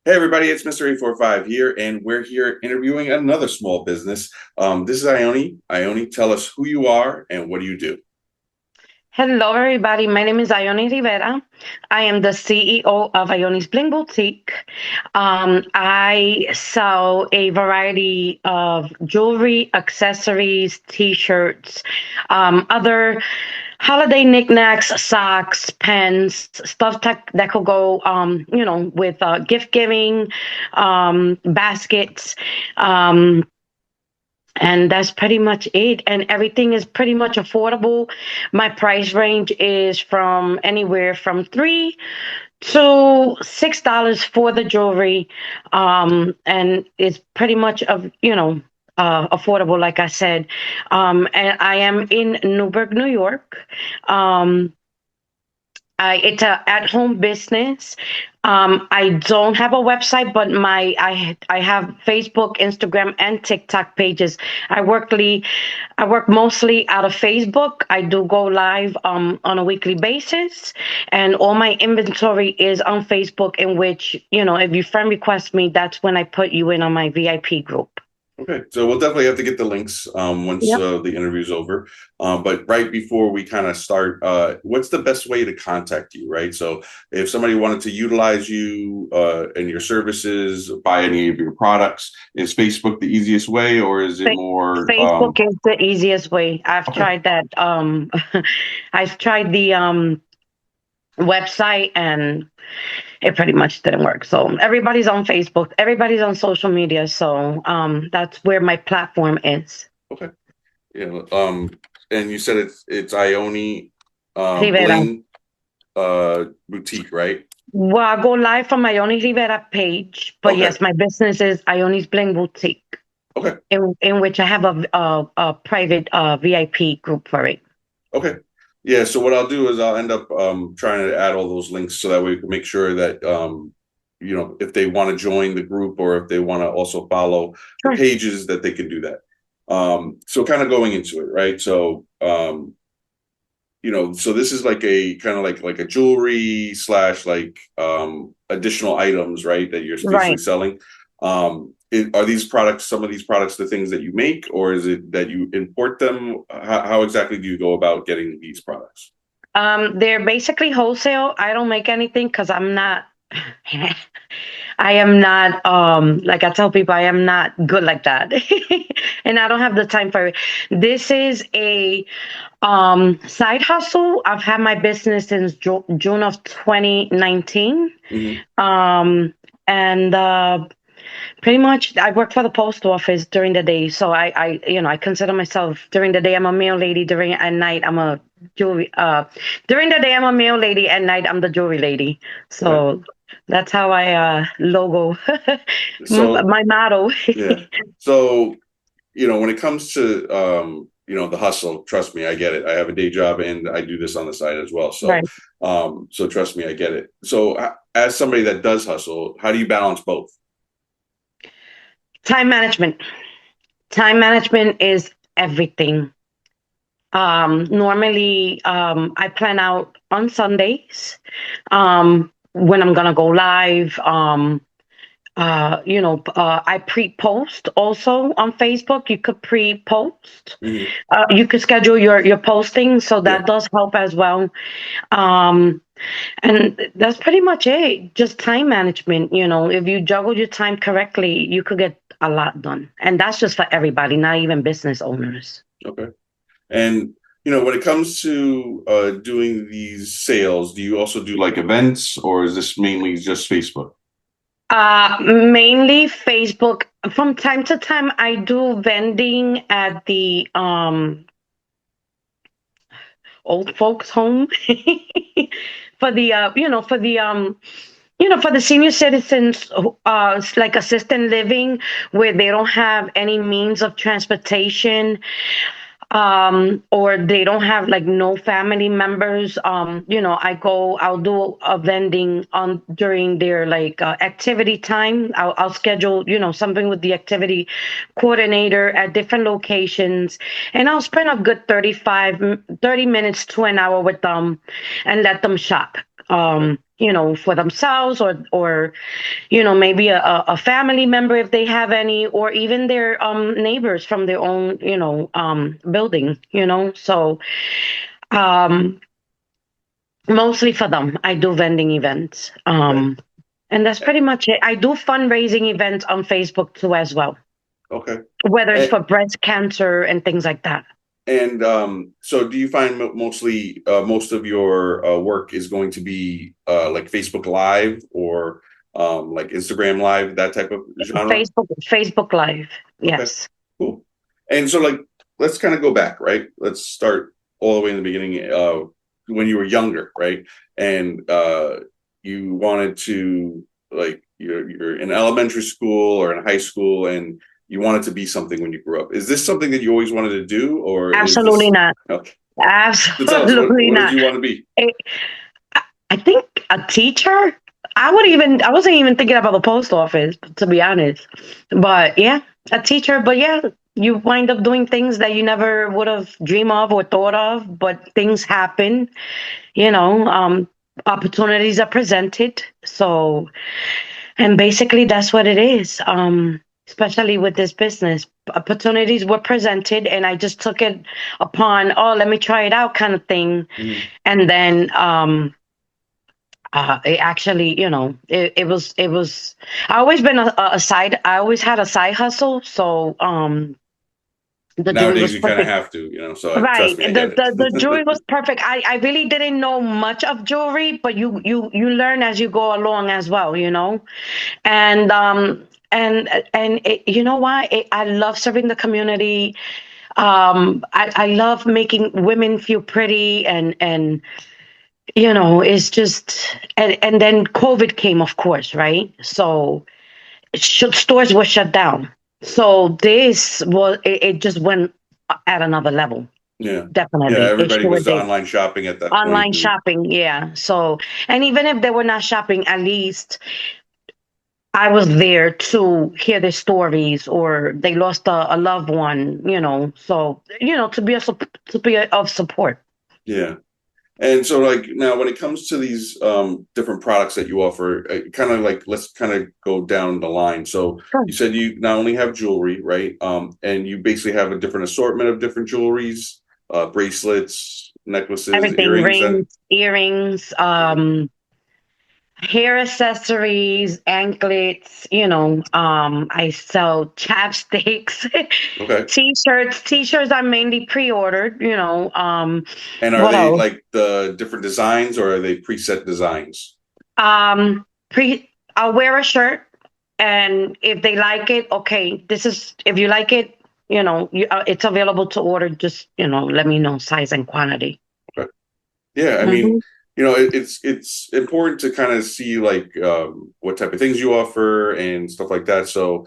Hey everybody, it's Mr. 845 here, and we're here interviewing another small business. This is Ioney. Ioney, tell us who you are and what do you do? Hello, everybody. My name is Ioney Rivera. I am the CEO of Ioney's Bling Boutique. I sell a variety of jewelry, accessories, T-shirts, other holiday knickknacks, socks, pens, stuff that could go, with gift giving, baskets. Um, and that's pretty much it. And everything is pretty much affordable. My price range is from anywhere from $3 to $6 for the jewelry. And it's pretty much affordable, like I said. And I am in Newburgh, New York. Um, it's a at-home business. I don't have a website, but I have Facebook, Instagram, and TikTok pages. I work mostly out of Facebook. I do go live on a weekly basis, and all my inventory is on Facebook. In which if you friend request me, that's when I put you in on my VIP group. Okay, so we'll definitely have to get the links once Yep. the interview's over. But right before we kind of start, what's the best way to contact you, right? So if somebody wanted to utilize you and your services, buy any of your products, is Facebook the easiest way, or is it Fa- more? Facebook is the easiest way. I've Okay, tried that. I've tried the website, and it pretty much didn't work. So everybody's on Facebook, everybody's on social media. So that's where my platform is. okay, yeah. And you said it's Ione Rivera. Bling boutique, right? Well, I go live from my Ioni Rivera page, but Okay, yes, my business is Ioni's Bling Boutique, okay, in which I have a private VIP group for it. okay. Yeah, so what I'll do is I'll end up trying to add all those links so that way we can make sure that if they want to join the group or if they want to also follow the Sure. pages that they can do that. So kind of going into it, right? So so this is like a kind of like a jewelry slash like additional items, right? That you're basically Right. selling. Are these products some of these products the things that you make, or is it that you import them? How exactly do you go about getting these products? They're basically wholesale. I don't make anything because I'm not. I am not, like I tell people, I am not good like that. And I don't have the time for it. This is a side hustle. I've had my business since June of 2019. Hmm. Um, and pretty much I work for the post office during the day. So I consider myself during the day, I'm a mail lady. At night, I'm a jewelry, during the day, I'm a mail lady. At night, I'm the jewelry lady. Okay. So that's how I logo So my motto. yeah. So when it comes to the hustle, trust me, I get it. I have a day job and I do this on the side as well. So Right. so trust me, I get it. So as somebody that does hustle, how do you balance both? Time management. Time management is everything. Normally, I plan out on Sundays when I'm gonna go live. I pre-post also on Facebook. You could pre-post. Hmm. You could schedule your posting, so Yeah. that does help as well. Um, and that's pretty much it. Just time management. If you juggle your time correctly, you could get a lot done. And that's just for everybody, not even business owners. Okay. And when it comes to doing these sales, do you also do like events, or is this mainly just Facebook? Mainly Facebook. From time to time, I do vending at the old folks home for the for the senior citizens, it's like assisted living, where they don't have any means of transportation, or they don't have like no family members. I'll do a vending on during their like activity time. I'll schedule something with the activity coordinator at different locations, and I'll spend a good 30 minutes to an hour with them and let them shop. for themselves or maybe a family member if they have any, or even their neighbors from their own, building, So um, mostly for them, I do vending events. Okay. And that's pretty much it. I do fundraising events on Facebook too as well, Okay. whether it's And, for breast cancer and things like that. so do you find mostly most of your work is going to be like Facebook Live or like Instagram Live, that type of genre? Facebook Live, Okay, yes. cool. And so like let's kind of go back, right? Let's start all the way in the beginning, when you were younger, right? And you wanted to like you're in elementary school or in high school and you wanted to be something when you grew up. Is this something that you always wanted to do, or is Absolutely this not. okay? So tell us Absolutely what did not. you want to be? I I think a teacher. I wasn't even thinking about the post office, to be honest. But yeah, a teacher. But yeah, you wind up doing things that you never would have dreamed of or thought of, but things happen, you know, opportunities are presented. So, and basically that's what it is. Especially with this business, opportunities were presented and I just took it upon, oh, let me try it out kind of thing. Mhm. And then, it actually, it was, I always had a side hustle. So, the jewelry Nowadays was you kind of perfect. have to, so Right. trust me, I get The jewelry it. was perfect. I really didn't know much of jewelry, but you learn as you go along as well, And you know why? I love serving the community. I love making women feel pretty and it's just and then COVID came, of course, right? So stores were shut down. So it just went at another level. Yeah. Yeah, Definitely. It everybody sure was did. online shopping at that point. Online And shopping, yeah. So, and even if they were not shopping, at least I was there to hear their stories or they lost a loved one, So, to be of support. yeah. And so like now when it comes to these different products that you offer, kind of like let's kind of go down the line. So Sure. you said you not only have jewelry, right? And you basically have a different assortment of different jewelries, bracelets, necklaces, Everything, earrings, then. rings, earrings, Okay. hair accessories, anklets, I sell chapsticks, Okay. t-shirts are mainly pre-ordered, And are what they else? like the different designs or are they preset designs? Um, I'll wear a shirt, and if they like it, okay, if you like it, it's available to order. Just, let me know size and quantity. Okay. Yeah, I mean, Hmm. it's important to kind of see like what type of things you offer and stuff like that. So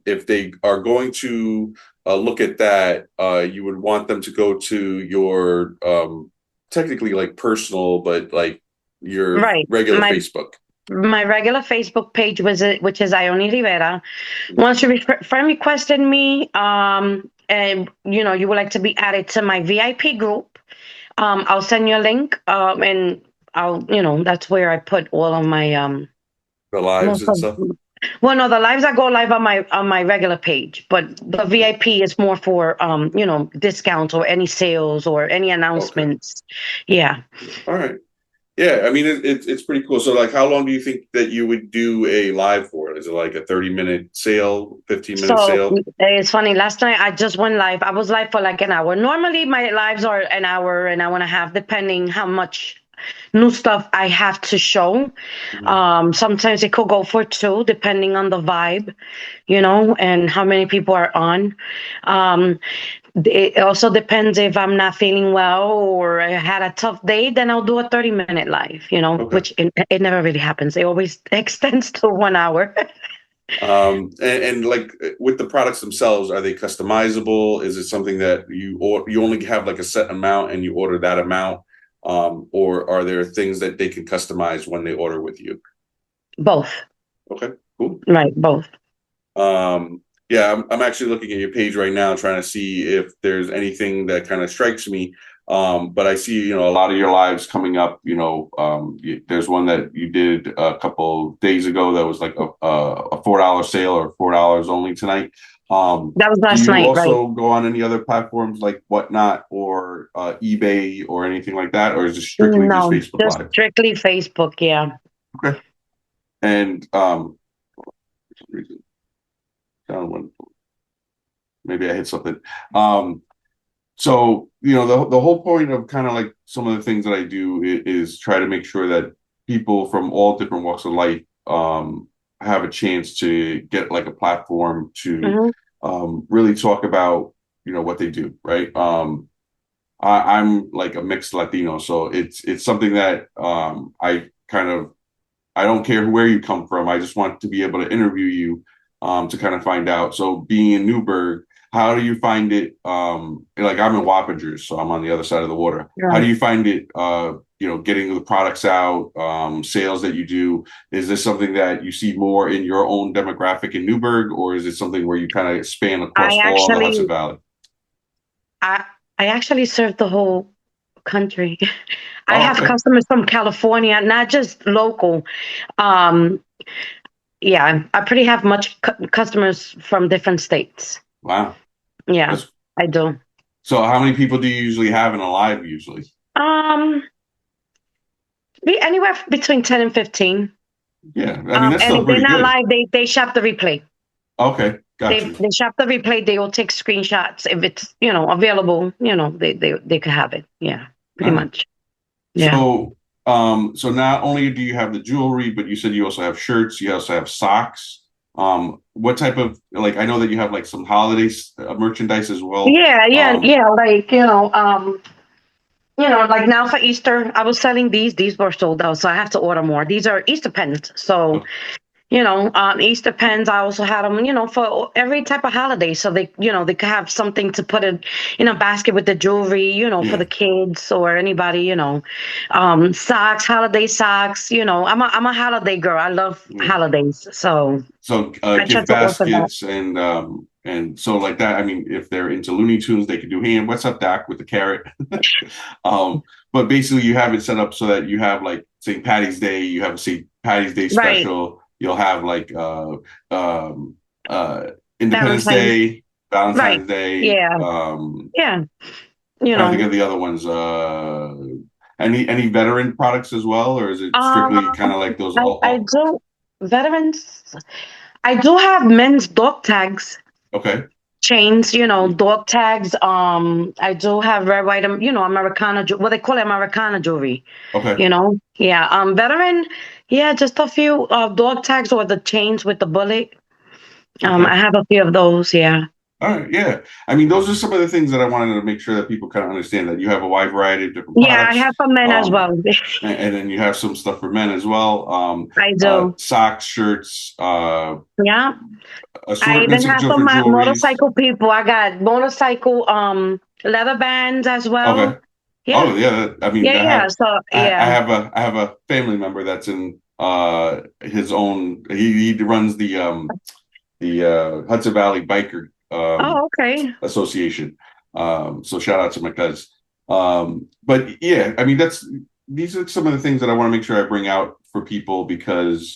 if they are going to look at that, you would want them to go to your technically like personal, but like your Right. regular Facebook. My regular Facebook page which is Ioney Rivera. Once you friend requested me, and you would like to be added to my VIP group, I'll send you a link, and that's where I put all of my The lives most and of. stuff. Well, no, the lives that go live on my regular page, but the VIP is more for discounts or any sales or any Okay. announcements. Yeah. All right. Yeah, I mean it's pretty cool. So like how long do you think that you would do a live for? Is it like a 30-minute sale, 15-minute So sale? it's funny. Last night I just went live. I was live for like an hour. Normally my lives are an hour and a half, depending how much new stuff I have to show. Mhm. Sometimes it could go for two, depending on the vibe, and how many people are on. Um, it also depends if I'm not feeling well or I had a tough day, then I'll do a 30-minute live, Okay. which it never really happens. It always extends to 1 hour. And like with the products themselves, are they customizable? Is it something that you only have like a set amount and you order that amount? Or are there things that they can customize when they order with you? Both. Okay, cool. Right, both. Yeah, I'm actually looking at your page right now, trying to see if there's anything that kind of strikes me. But I see, a lot of your lives coming up. There's one that you did a couple days ago that was like a $4 sale or $4 only tonight. That was Do last you night, right? also go on any other platforms like Whatnot or eBay or anything like that, or is it strictly just No, Facebook just Live? strictly Facebook. Yeah. Okay. And for some reason, maybe I hit something. Um, So, the whole point of kind of like some of the things that I do is try to make sure that people from all different walks of life have a chance to get like a platform to Hmm. really talk about, what they do, right? I'm like a mixed Latino, so it's something that I don't care where you come from. I just want to be able to interview you to kind of find out. So being in Newburgh, how do you find it? Like I'm in Wappingers, so I'm on the other side of the water. How do Right. you find it? Getting the products out, sales that you do. Is this something that you see more in your own demographic in Newburgh, or is it something where you kind of span I across all of the Hudson actually, Valley? I, I actually serve the whole country. I Oh, have okay. customers from California, not just local. Um, yeah, I pretty have much customers from different states. Wow. Yeah, That's I do. so. How many people do you usually have in a live usually? Um, be anywhere between 10 and 15. Yeah, I mean that's And still if they're pretty not good. live, they shop the replay. Okay, got you. They shop the replay. They will take screenshots if it's available. They could have it. Yeah, All pretty right. much. Yeah. So not only do you have the jewelry, but you said you also have shirts, you also have socks. What type of like I know that you have like some holiday merchandise as well. Yeah, yeah, Um, yeah. Like like now for Easter, I was selling these. These were sold out, so I have to order more. These are Easter pens. So Easter pens. I also had them, for every type of holiday, so they could have something to put in a basket with the jewelry, for yeah. the kids or anybody, socks, holiday socks. I'm a holiday girl. I love Yeah. holidays, so So I try gift to offer that. baskets and so like that. I mean, if they're into Looney Tunes, they could do hand. What's up, Doc, with the carrot? um, but basically, you have it set up so that you have like St. Patty's Day. You have a St. Patty's Day Right, special. You'll have like um, uh, Independence Valentine's. Day, Right, Valentine's Day. yeah, yeah. You Trying to think know, of the other ones. Any veteran products as well, or is it um, strictly kind of like those I all do veterans. I do have men's dog tags, okay. chains, dog tags. I do have red, white, Americana, what they call it, Americana jewelry. Okay. Yeah. Veteran, yeah, just a few dog tags or the chains with the bullet. Okay. I have a few of those. Yeah. All right, yeah. I mean, those are some of the things that I wanted to make sure that people kind of understand that you have a wide variety of different Yeah, I products, have for men as um, well. and then you have some stuff for men as well, I do. socks, shirts, Yeah. I even assortments of have for different my jewelries. motorcycle people. I got motorcycle leather bands as Okay. well. Yeah. Oh yeah, I mean, Yeah, yeah. So yeah. I have a family member that's in his own. He runs the Hudson Valley Biker Oh, okay. Association. So shout out to my cuz. But yeah, I mean these are some of the things that I want to make sure I bring out for people because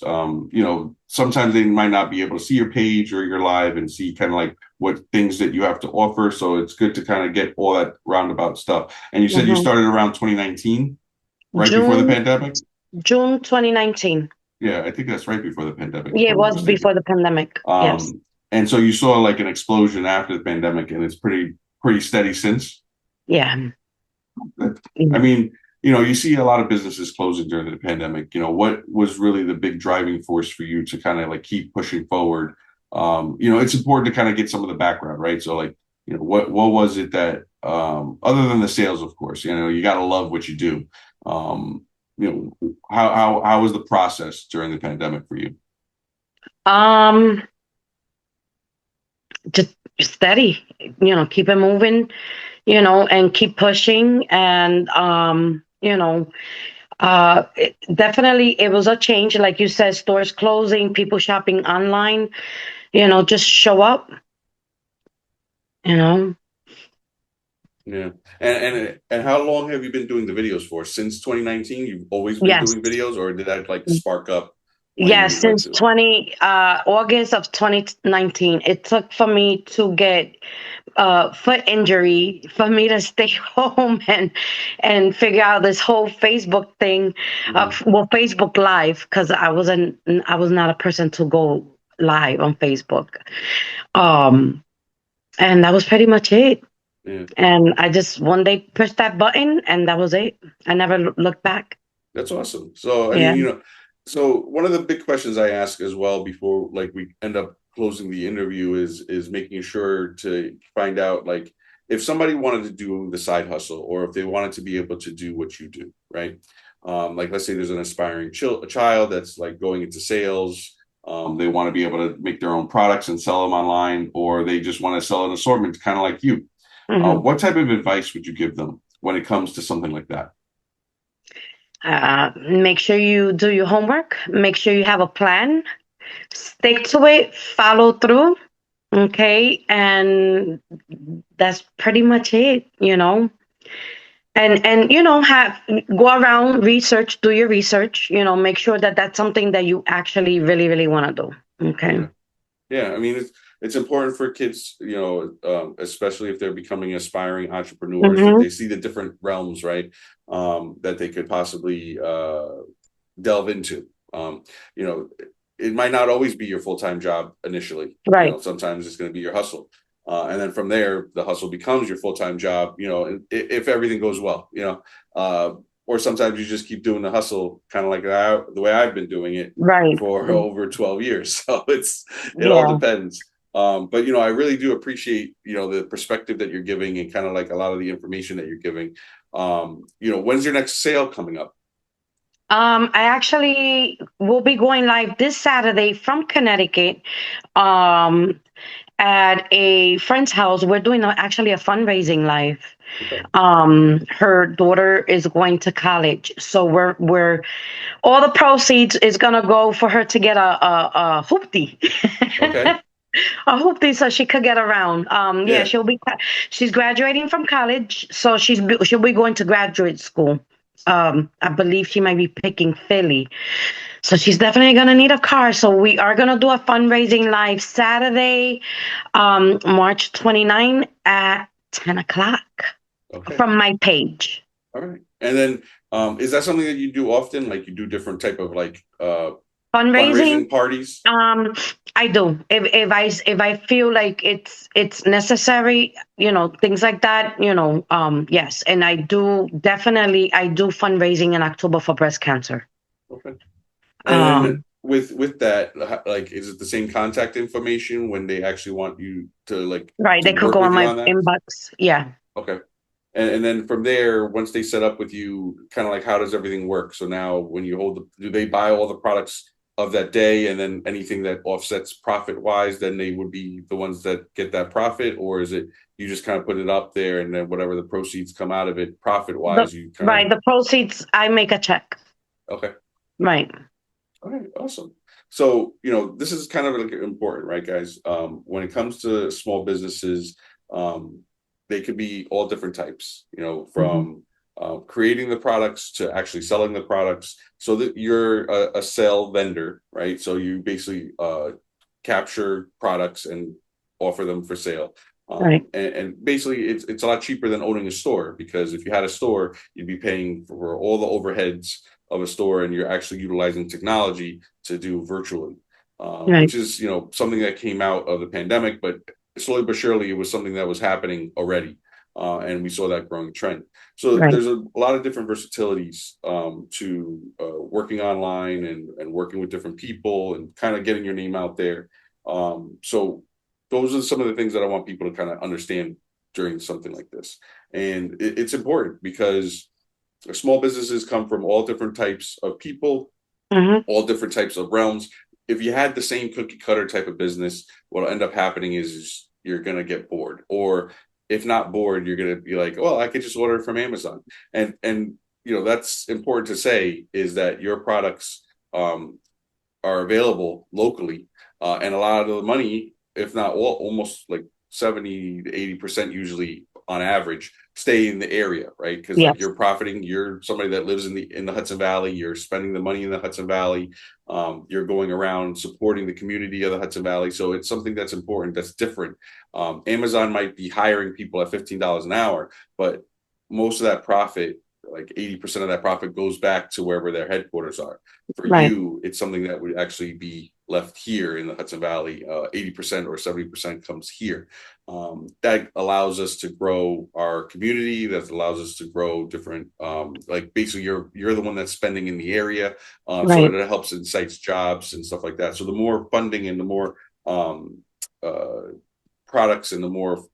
sometimes they might not be able to see your page or your live and see kind of like what things that you have to offer. So it's good to kind of get all that roundabout stuff. And you said you Hmm. started around 2019, right before the June pandemic. June 2019. Yeah, I think that's right before the pandemic, if Yeah, it I'm not was mistaken. before the pandemic. Yes. Um, and so you saw like an explosion after the pandemic, and it's pretty steady since. Yeah. I Mm. mean, you see a lot of businesses closing during the pandemic. What was really the big driving force for you to kind of like keep pushing forward? It's important to kind of get some of the background, right? So like, what was it that other than the sales, of course, you got to love what you do. How was the process during the pandemic for you? Um, just steady, keep it moving, and keep pushing. And definitely it was a change, like you said, stores closing, people shopping online, just show up, you know. Yeah. And how long have you been doing the videos for? Since 2019, you've always been Yes. doing videos, or did that like spark up when Yeah, you went since to? 20 August of 2019. It took for me to get foot injury for me to stay home and figure out this whole Facebook thing, Mhm. well, Facebook Live, because I was not a person to go live on Facebook. Um, and that was pretty much it. Yeah. And I just one day pushed that button, and that was it. I never looked back. That's awesome. So, I Yeah. mean, so one of the big questions I ask as well before like we end up closing the interview is making sure to find out like if somebody wanted to do the side hustle or if they wanted to be able to do what you do, right? Like let's say there's an aspiring a child that's like going into sales. They want to be able to make their own products and sell them online, or they just want to sell an assortment, kind of like you. Hmm. What type of advice would you give them when it comes to something like that? Make sure you do your homework. Make sure you have a plan. Stick to it. Follow through. Okay, and that's pretty much it. And have go around, research, do your research. Make sure that that's something that you actually really really want to do. Okay. Okay. Yeah, I mean it's important for kids, especially if they're becoming aspiring entrepreneurs, that Hmm. they see the different realms, right? That they could possibly delve into. You know, it might not always be your full time job initially. Right. Sometimes it's going to be your hustle, and then from there, the hustle becomes your full time job. If everything goes well. Or sometimes you just keep doing the hustle, kind of like the way I've been doing it Right. for over 12 years. So it all Yeah. depends. But I really do appreciate the perspective that you're giving and kind of like a lot of the information that you're giving. When's your next sale coming up? I actually will be going live this Saturday from Connecticut. Um, at a friend's house. We're doing actually a fundraising live. Okay. Her daughter is going to college, so we're all the proceeds is gonna go for her to get a hoopty. Okay. A hoopty so she could get around. Yeah, Yeah. she's graduating from college, so she'll be going to graduate school. I believe she might be picking Philly. So she's definitely gonna need a car. So we are gonna do a fundraising live Saturday, March 29 at 10 o'clock Okay. from my page. All right. And then is that something that you do often? Like you do different type of like Fundraising, fundraising parties? um, I do. If I feel like it's necessary, things like that, yes. And I do fundraising in October for breast cancer. Okay. And then Um, with that, like, is it the same contact information when they actually want you to like right, to they could work go with on you my on that? inbox. Yeah. Okay. And then from there, once they set up with you, kind of like how does everything work? So now when you do they buy all the products of that day and then anything that offsets profit wise, then they would be the ones that get that profit? Or is it you just kind of put it up there and then whatever the proceeds come out of it profit The wise, you kind of right, the proceeds, I make a check. okay. Right. All right, awesome. So, this is kind of like important, right, guys? When it comes to small businesses, um, they could be all different types, Hmm. from creating the products to actually selling the products so that you're a sale vendor, right? So you basically capture products and offer them for sale. Right. And basically, it's a lot cheaper than owning a store because if you had a store, you'd be paying for all the overheads of a store and you're actually utilizing technology to do virtually, Right. which is something that came out of the pandemic, but slowly but surely it was something that was happening already, and we saw that growing trend. So Right. there's a lot of different versatilities to working online and working with different people and kind of getting your name out there. So those are some of the things that I want people to kind of understand during something like this, and it's important because small businesses come from all different types of people, Hmm. all different types of realms. If you had the same cookie cutter type of business, what'll end up happening is you're gonna get bored, or if not bored, you're gonna be like, well, I could just order it from Amazon, and that's important to say is that your products are available locally, and a lot of the money, if not all, almost like 70 to 80% usually on average stay in the area, right? Because like Yes. you're profiting, you're somebody that lives in the Hudson Valley, you're spending the money in the Hudson Valley, you're going around supporting the community of the Hudson Valley. So it's something that's important, that's different. Amazon might be hiring people at $15 an hour, but most of that profit, like 80% of that profit, goes back to wherever their headquarters are. For Right. you, it's something that would actually be left here in the Hudson Valley. 80% or 70% comes here. That allows us to grow our community. That allows us to grow different, like basically you're the one that's spending in the area, so Right. it helps incites jobs and stuff like that. So the more funding and the more um, uh, products and the more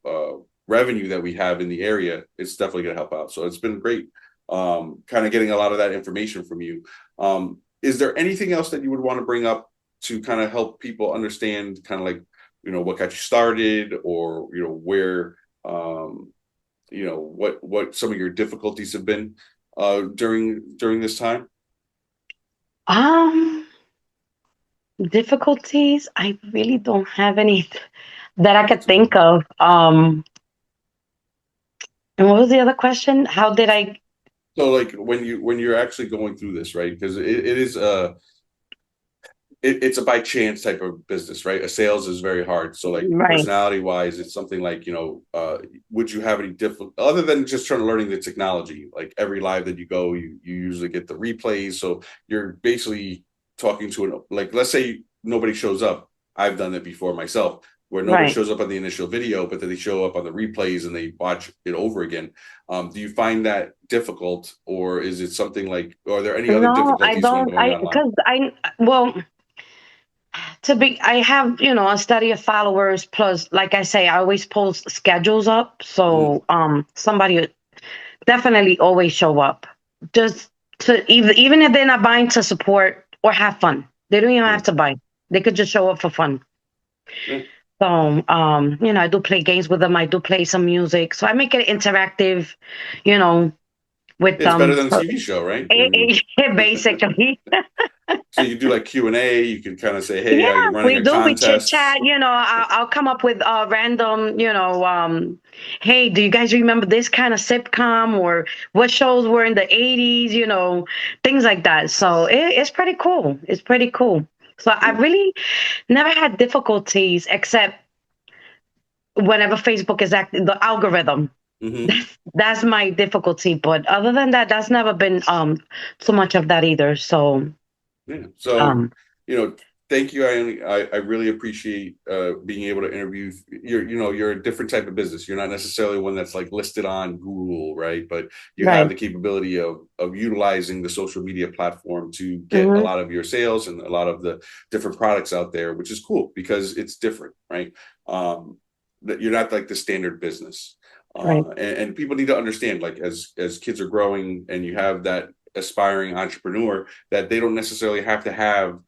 revenue that we have in the area, it's definitely going to help out. So it's been great, kind of getting a lot of that information from you. Is there anything else that you would want to bring up to kind of help people understand, kind of like, what got you started, or where, what some of your difficulties have been during this time? Um, Difficulties. I really don't have any that I could That's okay. think of. And what was the other question? How did I? So like when you're actually going through this, right? Because it is it's a by chance type of business, right? A sales is very hard. So like Right. personality wise, it's something like, would you have any different other than just trying to learning the technology? Like every live that you go, you usually get the replays. So you're basically talking to like, let's say nobody shows up. I've done it before myself, where nobody Right. shows up on the initial video, but then they show up on the replays and they watch it over again. Do you find that difficult, or is it something like, are there any other No, I difficulties when don't. going online? Because well, I have, a study of followers. Plus, like I say, I always post schedules up. Mm-hmm. So, somebody would definitely always show up. Just to even if they're not buying to support or have fun. They don't even Yeah. have to buy. They could just show up for fun. Yeah. So, I do play games with them. I do play some music. So I make it interactive, you know, with It's better them. than a So, TV show, right? I mean, basically. so you do like Q&A. You can kind of say, "Hey, Yeah, you're running we a do. We chit contest." chat. I'll come up with random. Hey, do you guys remember this kind of sitcom, or what shows were in the '80s? Things like that. So it's pretty cool. It's pretty cool. So I Yeah. really never had difficulties except whenever Facebook is acting the algorithm. Hmm. That's my difficulty. But other than that, that's never been too much of that either. So Yeah. So, um you know, thank you. I really appreciate being able to interview. You're a different type of business. You're not necessarily one that's like listed on Google, right? But you have right. the capability of utilizing the social media platform to get a Hmm. lot of your sales and a lot of the different products out there, which is cool because it's different, right? That you're not like the standard business. Right. And people need to understand, like as kids are growing and you have that aspiring entrepreneur, that they don't necessarily have to have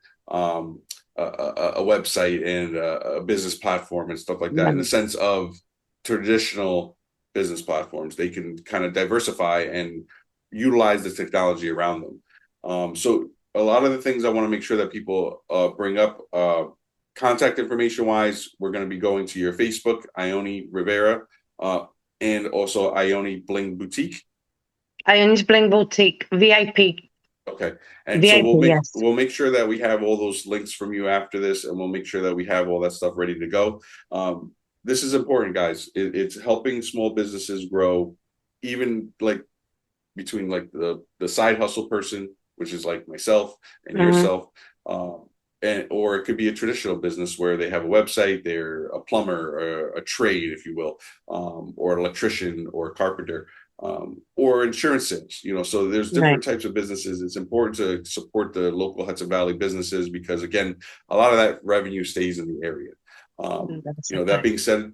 a website and a business platform and stuff like that in the Right. sense of traditional business platforms. They can kind of diversify and utilize the technology around them. So a lot of the things I want to make sure that people bring up, contact information wise, we're going to be going to your Facebook, Ioney Rivera, uh, and also Ioney Bling Boutique. Ion's Bling Boutique, VIP, Okay. And so VIP, yes. we'll make sure that we have all those links from you after this, and we'll make sure that we have all that stuff ready to go. This is important, guys. It's helping small businesses grow, even like between like the side hustle person, which is like myself and Hmm. yourself, um, and or it could be a traditional business where they have a website, they're a plumber or a trade, if you will, or an electrician or a carpenter, or insurance sales. So there's Right. different types of businesses. It's important to support the local Hudson Valley businesses because again, a lot of that revenue stays in the area. That is a That fact. being said,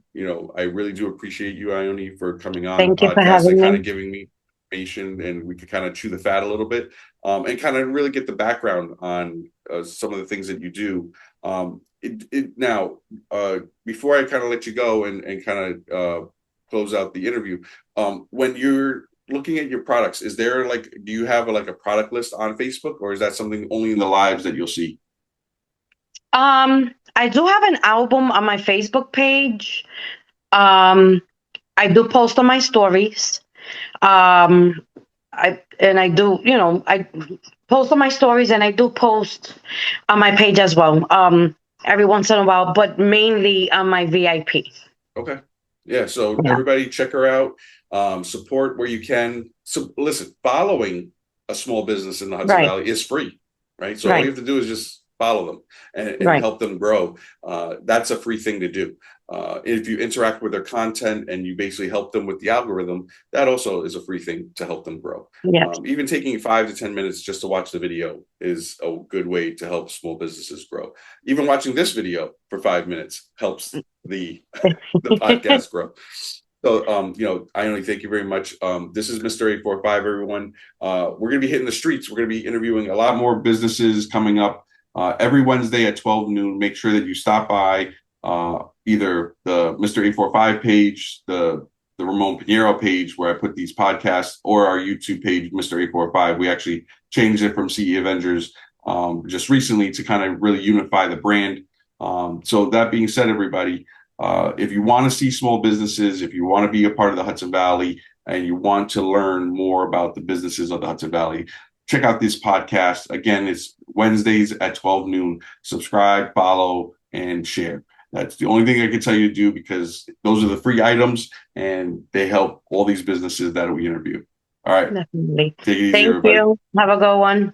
I really do appreciate you, Ione, for coming on the Thank you for podcast and having kind of me. giving me information, and we could kind of chew the fat a little bit, and kind of really get the background on some of the things that you do. Now, before I kind of let you go and kind of close out the interview, when you're looking at your products, is there like, do you have like a product list on Facebook, or is that something only in the lives that you'll see? I do have an album on my Facebook page. Um, I do post on my stories. Um, I do, I post on my stories, and I do post on my page as well. Every once in a while, but mainly on my VIP. Okay. Yeah. So Yeah. everybody check her out. Support where you can. So listen, following a small business in the Hudson Right. Valley is free, right? So all you Right. have to do is just follow them and Right. help them grow. That's a free thing to do. If you interact with their content and you basically help them with the algorithm, that also is a free thing to help them grow. Yes. Even taking 5 to 10 minutes just to watch the video is a good way to help small businesses grow. Even watching this video for 5 minutes helps the podcast grow. So, Ioney, thank you very much. This is Mr. 845, everyone. We're going to be hitting the streets. We're going to be interviewing a lot more businesses coming up every Wednesday at 12 noon. Make sure that you stop by either the Mr. 845 page, the Ramon Pinheiro page where I put these podcasts, or our YouTube page, Mr. 845. We actually changed it from CE Avengers just recently to kind of really unify the brand. So that being said, everybody, if you want to see small businesses, if you want to be a part of the Hudson Valley, and you want to learn more about the businesses of the Hudson Valley, check out this podcast. Again, it's Wednesdays at 12 noon. Subscribe, follow, and share. That's the only thing I can tell you to do, because those are the free items and they help all these businesses that we interview. All right. Definitely. Take it easy, Thank everybody. you. Have a good one.